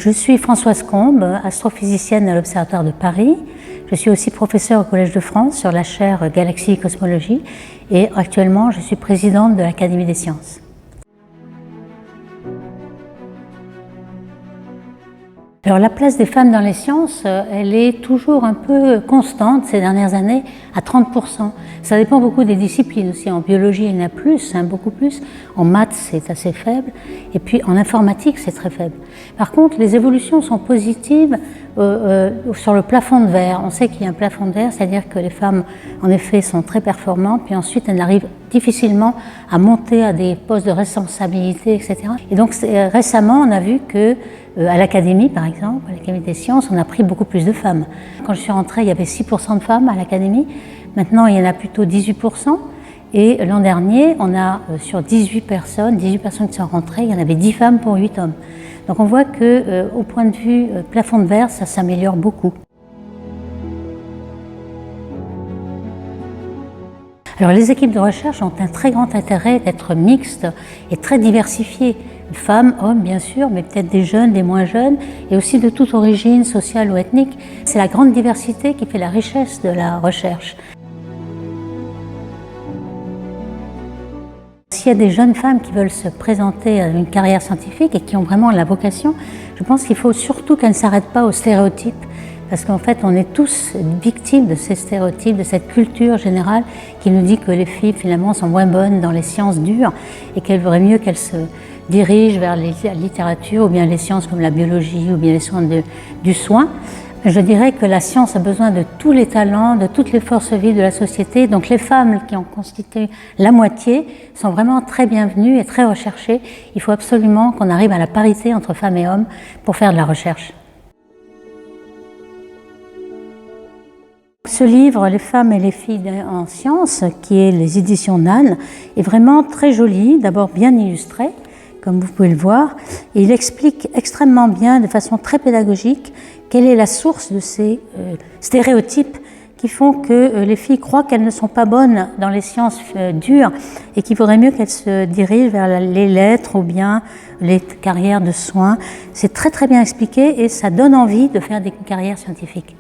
Je suis Françoise Combe, astrophysicienne à l'Observatoire de Paris. Je suis aussi professeure au Collège de France sur la chaire Galaxie et Cosmologie et actuellement je suis présidente de l'Académie des sciences. Alors la place des femmes dans les sciences, elle est toujours un peu constante ces dernières années, à 30%. Ça dépend beaucoup des disciplines aussi. En biologie, il y en a plus, beaucoup plus. En maths, c'est assez faible. Et puis en informatique, c'est très faible. Par contre, les évolutions sont positives sur le plafond de verre. On sait qu'il y a un plafond de verre, c'est-à-dire que les femmes, en effet, sont très performantes, puis ensuite elles arrivent difficilement à monter à des postes de responsabilité, etc. Et donc récemment, on a vu que à l'Académie, par exemple, à l'Académie des sciences, on a pris beaucoup plus de femmes. Quand je suis rentrée, il y avait 6% de femmes à l'Académie. Maintenant, il y en a plutôt 18%. Et l'an dernier, on a sur 18 personnes qui sont rentrées, il y en avait 10 femmes pour 8 hommes. Donc on voit que, au point de vue plafond de verre, ça s'améliore beaucoup. Alors les équipes de recherche ont un très grand intérêt d'être mixtes et très diversifiées. Femmes, hommes bien sûr, mais peut-être des jeunes, des moins jeunes, et aussi de toute origine sociale ou ethnique. C'est la grande diversité qui fait la richesse de la recherche. S'il y a des jeunes femmes qui veulent se présenter à une carrière scientifique et qui ont vraiment la vocation, je pense qu'il faut surtout qu'elles ne s'arrêtent pas aux stéréotypes. Parce qu'en fait, on est tous victimes de ces stéréotypes, de cette culture générale qui nous dit que les filles, finalement, sont moins bonnes dans les sciences dures et qu'elles vaudrait mieux qu'elles se dirigent vers la littérature ou bien les sciences comme la biologie ou bien les soins du soin. Je dirais que la science a besoin de tous les talents, de toutes les forces vives de la société. Donc les femmes qui en constituent la moitié sont vraiment très bienvenues et très recherchées. Il faut absolument qu'on arrive à la parité entre femmes et hommes pour faire de la recherche. Ce livre, Les femmes et les filles en sciences, qui est les éditions Nann, est vraiment très joli, d'abord bien illustré, comme vous pouvez le voir, et il explique extrêmement bien, de façon très pédagogique, quelle est la source de ces stéréotypes qui font que les filles croient qu'elles ne sont pas bonnes dans les sciences dures et qu'il vaudrait mieux qu'elles se dirigent vers les lettres ou bien les carrières de soins. C'est très très bien expliqué et ça donne envie de faire des carrières scientifiques.